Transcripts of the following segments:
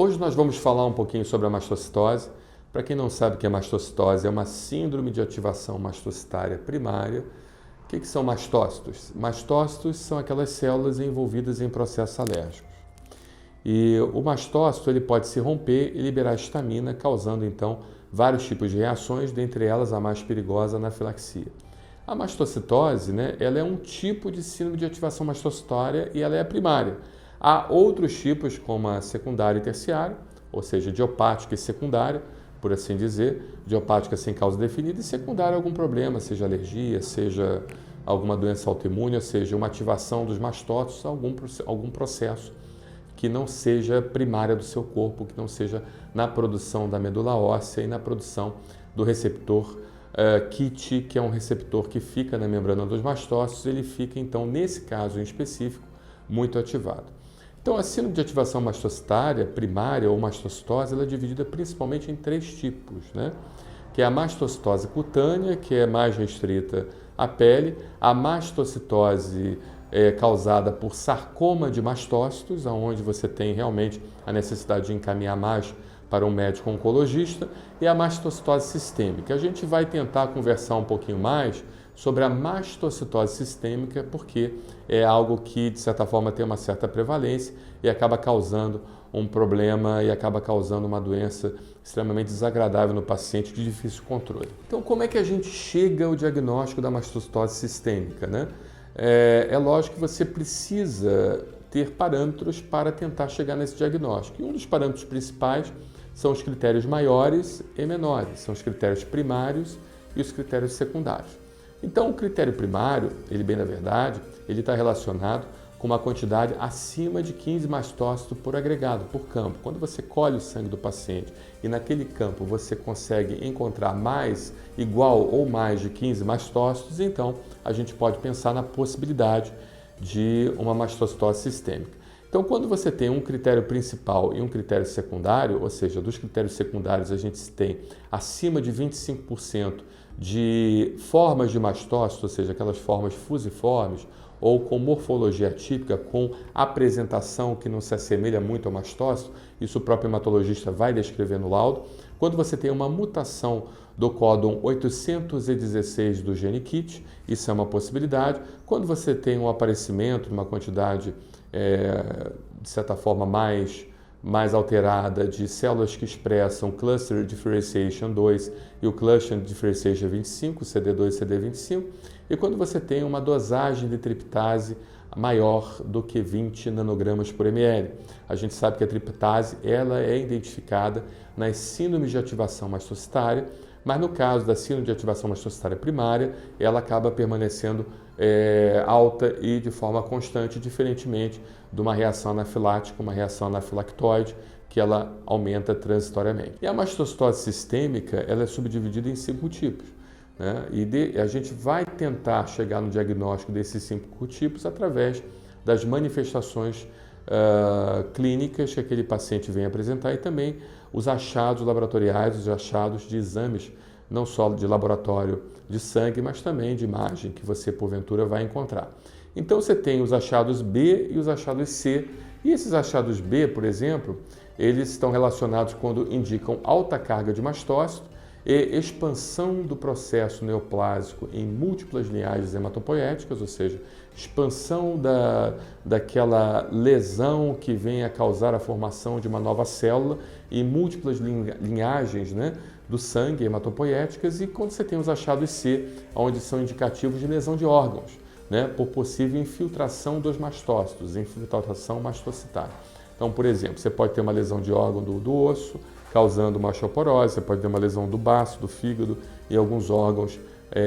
Hoje nós vamos falar um pouquinho sobre a mastocitose. Para quem não sabe o que é mastocitose, é uma síndrome de ativação mastocitária primária. O que são mastócitos? Mastócitos são aquelas células envolvidas em processos alérgicos. E o mastócito ele pode se romper e liberar histamina, causando então vários tipos de reações, dentre elas a mais perigosa, a anafilaxia. A mastocitose, ela é um tipo de síndrome de ativação mastocitária e ela é a primária. Há outros tipos, como a secundária e terciária, ou seja, idiopática e secundária, por assim dizer, idiopática sem causa definida e secundária algum problema, seja alergia, seja alguma doença autoimune, ou seja, uma ativação dos mastócitos, algum processo que não seja primária do seu corpo, que não seja na produção da medula óssea e na produção do receptor KIT, que é um receptor que fica na membrana dos mastócitos, ele fica então, nesse caso em específico, muito ativado. Então, a síndrome de ativação mastocitária primária ou mastocitose, ela é dividida principalmente em três tipos, que é a mastocitose cutânea, que é mais restrita à pele, a mastocitose causada por sarcoma de mastócitos, onde você tem realmente a necessidade de encaminhar mais para um médico oncologista, e a mastocitose sistêmica. A gente vai tentar conversar um pouquinho mais sobre a mastocitose sistêmica, porque é algo que, de certa forma, tem uma certa prevalência e acaba causando um problema e acaba causando uma doença extremamente desagradável no paciente de difícil controle. Então, como é que a gente chega ao diagnóstico da mastocitose sistêmica, É lógico que você precisa ter parâmetros para tentar chegar nesse diagnóstico. E um dos parâmetros principais são os critérios maiores e menores, são os critérios primários e os critérios secundários. Então, o critério primário, ele bem na verdade, ele está relacionado com uma quantidade acima de 15 mastócitos por agregado, por campo. Quando você colhe o sangue do paciente e naquele campo você consegue encontrar mais, igual ou mais de 15 mastócitos, então a gente pode pensar na possibilidade de uma mastocitose sistêmica. Então, quando você tem um critério principal e um critério secundário, ou seja, dos critérios secundários a gente tem acima de 25% de formas de mastócito, ou seja, aquelas formas fusiformes ou com morfologia atípica, com apresentação que não se assemelha muito ao mastócito, isso o próprio hematologista vai descrever no laudo. Quando você tem uma mutação do códon 816 do gene KIT, isso é uma possibilidade. Quando você tem um aparecimento, uma quantidade, de certa forma, mais alterada de células que expressam Cluster Differentiation 2 e o Cluster Differentiation 25, CD2 e CD25, e quando você tem uma dosagem de triptase maior do que 20 nanogramas por ml. A gente sabe que a triptase ela é identificada nas síndromes de ativação mastocitária, mas no caso da síndrome de ativação mastocitária primária, ela acaba permanecendo alta e de forma constante, diferentemente de uma reação anafilática, uma reação anafilactoide, que ela aumenta transitoriamente. E a mastocitose sistêmica, ela é subdividida em 5 tipos. E a gente vai tentar chegar no diagnóstico desses 5 tipos através das manifestações clínicas que aquele paciente vem apresentar e também os achados laboratoriais, os achados de exames, não só de laboratório de sangue, mas também de imagem que você, porventura, vai encontrar. Então, você tem os achados B e os achados C. E esses achados B, por exemplo, eles estão relacionados quando indicam alta carga de mastócito e expansão do processo neoplásico em múltiplas linhagens hematopoéticas, ou seja, expansão daquela lesão que vem a causar a formação de uma nova célula em múltiplas linhagens do sangue hematopoéticas, e quando você tem os achados C, onde são indicativos de lesão de órgãos, por possível infiltração dos mastócitos, infiltração mastocitária. Então, por exemplo, você pode ter uma lesão de órgão do osso, causando uma osteoporose, você pode ter uma lesão do baço, do fígado e alguns órgãos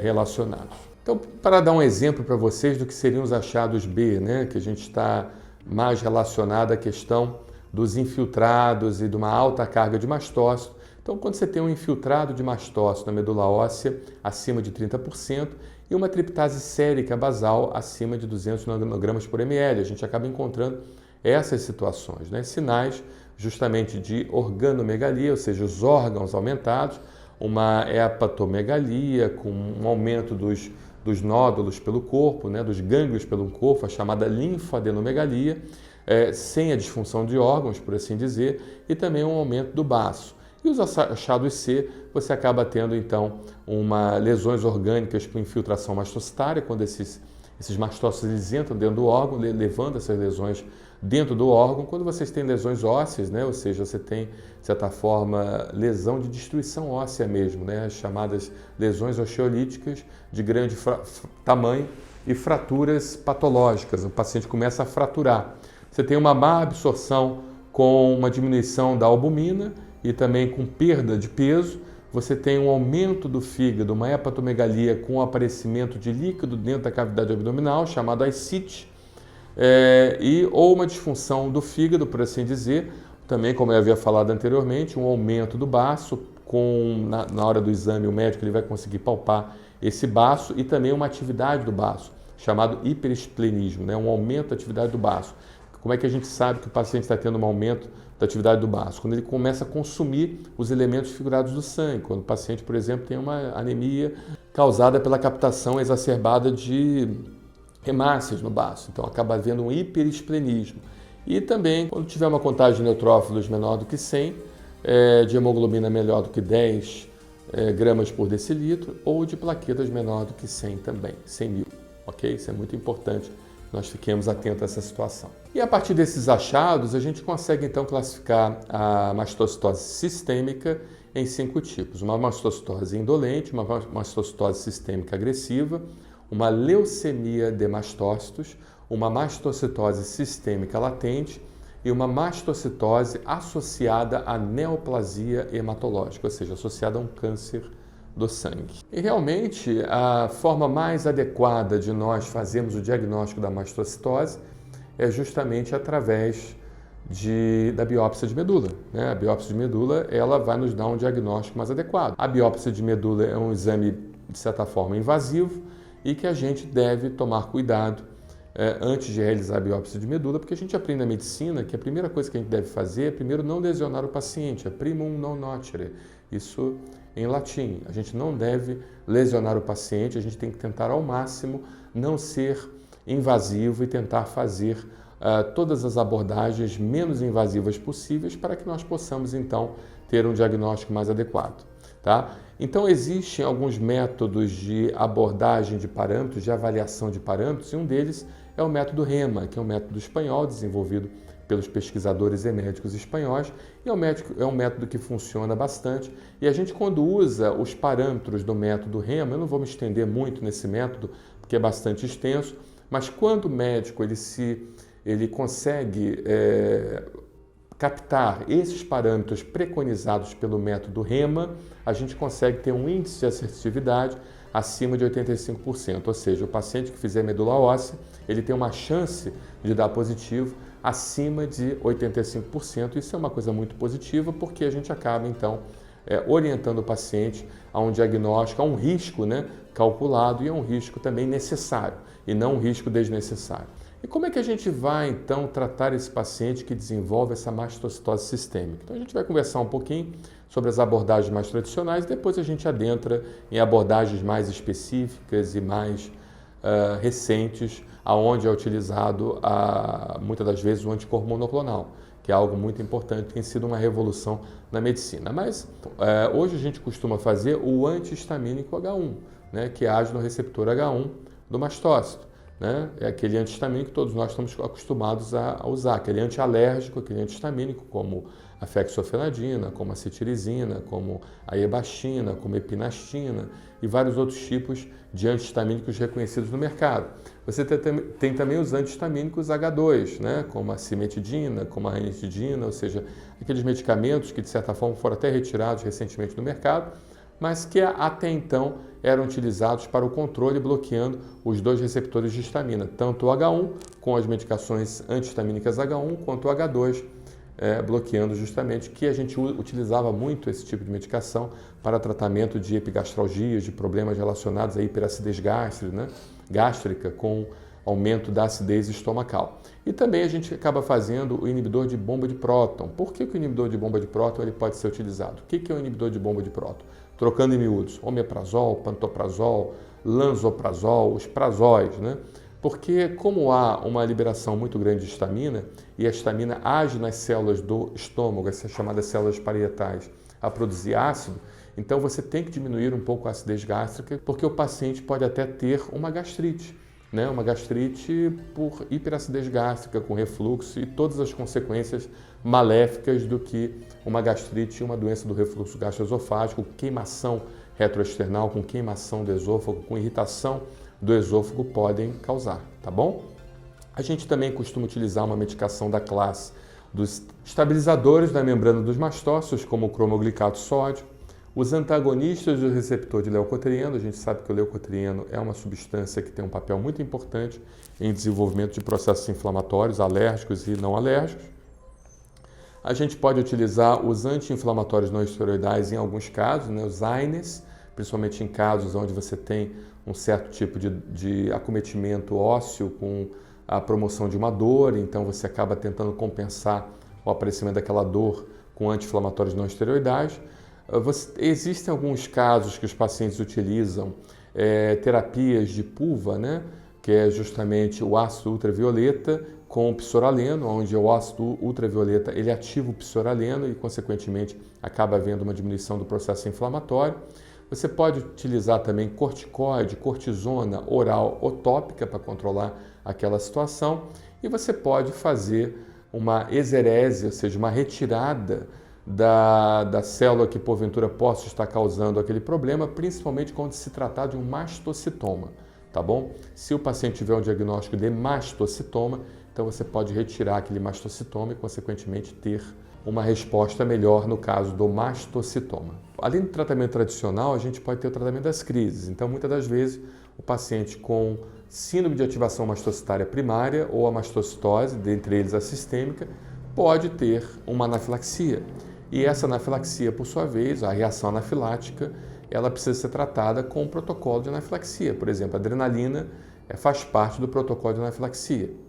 relacionados. Então, para dar um exemplo para vocês do que seriam os achados B, que a gente está mais relacionado à questão dos infiltrados e de uma alta carga de mastócito. Então, quando você tem um infiltrado de mastócito na medula óssea acima de 30% e uma triptase sérica basal acima de 200 nanogramas por ml, a gente acaba encontrando essas situações, sinais justamente de organomegalia, ou seja, os órgãos aumentados, uma hepatomegalia com um aumento dos nódulos pelo corpo, dos gânglios pelo corpo, a chamada linfadenomegalia, sem a disfunção de órgãos, por assim dizer, e também um aumento do baço. E os achados C, você acaba tendo então lesões orgânicas por infiltração mastocitária, quando esses mastócitos eles entram dentro do órgão, levando essas lesões dentro do órgão. Quando vocês têm lesões ósseas, né, ou seja, você tem, de certa forma, lesão de destruição óssea mesmo, né, as chamadas lesões osteolíticas de grande tamanho e fraturas patológicas. O paciente começa a fraturar. Você tem uma má absorção com uma diminuição da albumina e também com perda de peso. Você tem um aumento do fígado, uma hepatomegalia com o aparecimento de líquido dentro da cavidade abdominal, chamado ascite, ou uma disfunção do fígado, por assim dizer. Também, como eu havia falado anteriormente, um aumento do baço, na hora do exame o médico ele vai conseguir palpar esse baço, e também uma atividade do baço, chamado hiperesplenismo, né? Um aumento da atividade do baço. Como é que a gente sabe que o paciente está tendo um aumento da atividade do baço? Quando ele começa a consumir os elementos figurados do sangue. Quando o paciente, por exemplo, tem uma anemia causada pela captação exacerbada de hemácias no baço. Então, acaba havendo um hiperesplenismo. E também, quando tiver uma contagem de neutrófilos menor do que 100, de hemoglobina melhor do que 10 gramas por decilitro, ou de plaquetas menor do que 100 também, 100 mil. Ok? Isso é muito importante. Nós fiquemos atentos a essa situação. E a partir desses achados, a gente consegue então classificar a mastocitose sistêmica em 5 tipos. Uma mastocitose indolente, uma mastocitose sistêmica agressiva, uma leucemia de mastócitos, uma mastocitose sistêmica latente e uma mastocitose associada à neoplasia hematológica, ou seja, associada a um câncer do sangue. E realmente a forma mais adequada de nós fazermos o diagnóstico da mastocitose é justamente através da biópsia de medula, né? A biópsia de medula ela vai nos dar um diagnóstico mais adequado. A biópsia de medula é um exame, de certa forma, invasivo e que a gente deve tomar cuidado antes de realizar a biópsia de medula, porque a gente aprende na medicina que a primeira coisa que a gente deve fazer é primeiro não lesionar o paciente, é primum non nocere. Isso em latim. A gente não deve lesionar o paciente, a gente tem que tentar ao máximo não ser invasivo e tentar fazer todas as abordagens menos invasivas possíveis para que nós possamos então ter um diagnóstico mais adequado. Tá? Então existem alguns métodos de abordagem de parâmetros, de avaliação de parâmetros, e um deles é o método REMA, que é um método espanhol desenvolvido pelos pesquisadores e médicos espanhóis, e é um método que funciona bastante. E a gente, quando usa os parâmetros do método REMA, eu não vou me estender muito nesse método, porque é bastante extenso, mas quando o médico ele consegue captar esses parâmetros preconizados pelo método REMA, a gente consegue ter um índice de assertividade acima de 85%, ou seja, o paciente que fizer medula óssea, ele tem uma chance de dar positivo acima de 85%. Isso é uma coisa muito positiva, porque a gente acaba, então, orientando o paciente a um diagnóstico, a um risco, né, calculado, e a um risco também necessário, e não um risco desnecessário. E como é que a gente vai, então, tratar esse paciente que desenvolve essa mastocitose sistêmica? Então, a gente vai conversar um pouquinho sobre as abordagens mais tradicionais, depois a gente adentra em abordagens mais específicas e mais recentes, aonde é utilizado, muitas das vezes, o anticorpo monoclonal, que é algo muito importante, tem sido uma revolução na medicina. Mas hoje a gente costuma fazer o antihistamínico H1, né, que age no receptor H1 do mastócito. Né? É aquele antihistamínico que todos nós estamos acostumados a usar, aquele antialérgico, aquele antihistamínico, como a fexofenadina, como a cetirizina, como a ebastina, como a epinastina e vários outros tipos de antihistamínicos reconhecidos no mercado. Você tem também os antihistamínicos H2, né? Como a cimetidina, como a ranitidina, ou seja, aqueles medicamentos que de certa forma foram até retirados recentemente do mercado, mas que até então eram utilizados para o controle, bloqueando os dois receptores de histamina, tanto o H1 com as medicações antihistamínicas H1, quanto o H2, bloqueando justamente, que a gente utilizava muito esse tipo de medicação para tratamento de epigastralgias, de problemas relacionados à hiperacidez gástrica, com aumento da acidez estomacal. E também a gente acaba fazendo o inibidor de bomba de próton. Por que o inibidor de bomba de próton ele pode ser utilizado? O que é o inibidor de bomba de próton? Trocando em miúdos, omeprazol, pantoprazol, lanzoprazol, os prazóis, né? Porque como há uma liberação muito grande de histamina, e a histamina age nas células do estômago, essas chamadas células parietais, a produzir ácido, então você tem que diminuir um pouco a acidez gástrica, porque o paciente pode até ter uma gastrite, né? Uma gastrite por hiperacidez gástrica, com refluxo e todas as consequências maléficas do que uma gastrite e uma doença do refluxo gastroesofágico, queimação retroesternal, com queimação do esôfago, com irritação do esôfago podem causar, tá bom? A gente também costuma utilizar uma medicação da classe dos estabilizadores da membrana dos mastócitos, como o cromoglicato sódio, os antagonistas do receptor de leucotrieno. A gente sabe que o leucotrieno é uma substância que tem um papel muito importante em desenvolvimento de processos inflamatórios, alérgicos e não alérgicos. A gente pode utilizar os anti-inflamatórios não esteroidais em alguns casos, né, os AINES, principalmente em casos onde você tem um certo tipo de acometimento ósseo com a promoção de uma dor, então você acaba tentando compensar o aparecimento daquela dor com anti-inflamatórios não esteroidais. Existem alguns casos que os pacientes utilizam terapias de PUVA, né, que é justamente o ácido ultravioleta com o psoraleno, onde o ácido ultravioleta ele ativa o psoraleno e, consequentemente, acaba havendo uma diminuição do processo inflamatório. Você pode utilizar também corticoide, cortisona oral ou tópica para controlar aquela situação, e você pode fazer uma exerese, ou seja, uma retirada da célula que porventura possa estar causando aquele problema, principalmente quando se tratar de um mastocitoma, tá bom? Se o paciente tiver um diagnóstico de mastocitoma, então você pode retirar aquele mastocitoma e, consequentemente, ter uma resposta melhor no caso do mastocitoma. Além do tratamento tradicional, a gente pode ter o tratamento das crises. Então, muitas das vezes, o paciente com síndrome de ativação mastocitária primária ou a mastocitose, dentre eles a sistêmica, pode ter uma anafilaxia. E essa anafilaxia, por sua vez, a reação anafilática, ela precisa ser tratada com um protocolo de anafilaxia. Por exemplo, a adrenalina faz parte do protocolo de anafilaxia.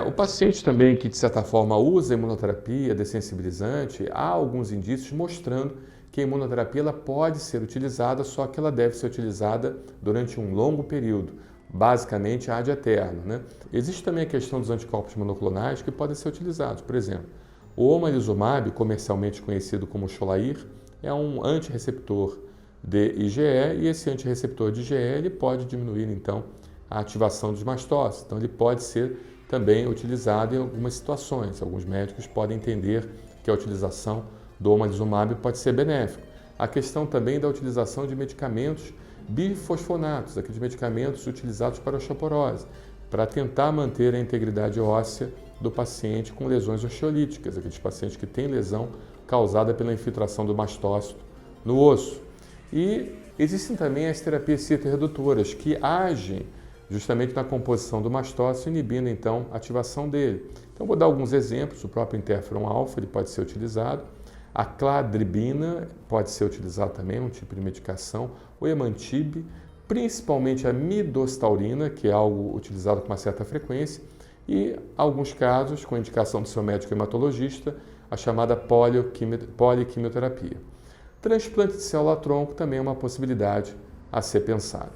O paciente também que, de certa forma, usa imunoterapia dessensibilizante, há alguns indícios mostrando que a imunoterapia ela pode ser utilizada, só que ela deve ser utilizada durante um longo período, basicamente ad eterno, né? Existe também a questão dos anticorpos monoclonais que podem ser utilizados. Por exemplo, o omalizumab, comercialmente conhecido como Xolair, é um antirreceptor de IgE, e esse antirreceptor de IgE ele pode diminuir, então, a ativação dos mastócitos. Então, ele pode ser também utilizado em algumas situações. Alguns médicos podem entender que a utilização do omalizumab pode ser benéfico. A questão também da utilização de medicamentos bifosfonatos, aqueles medicamentos utilizados para osteoporose, para tentar manter a integridade óssea do paciente com lesões osteolíticas, aqueles pacientes que têm lesão causada pela infiltração do mastócito no osso. E existem também as terapias citoredutoras, que agem justamente na composição do mastócito, inibindo então a ativação dele. Então vou dar alguns exemplos. O próprio interferon alfa ele pode ser utilizado, a cladribina pode ser utilizado também, um tipo de medicação, o emantib, principalmente a midostaurina, que é algo utilizado com uma certa frequência, e alguns casos, com indicação do seu médico hematologista, a chamada poliquimioterapia. Transplante de célula-tronco também é uma possibilidade a ser pensada.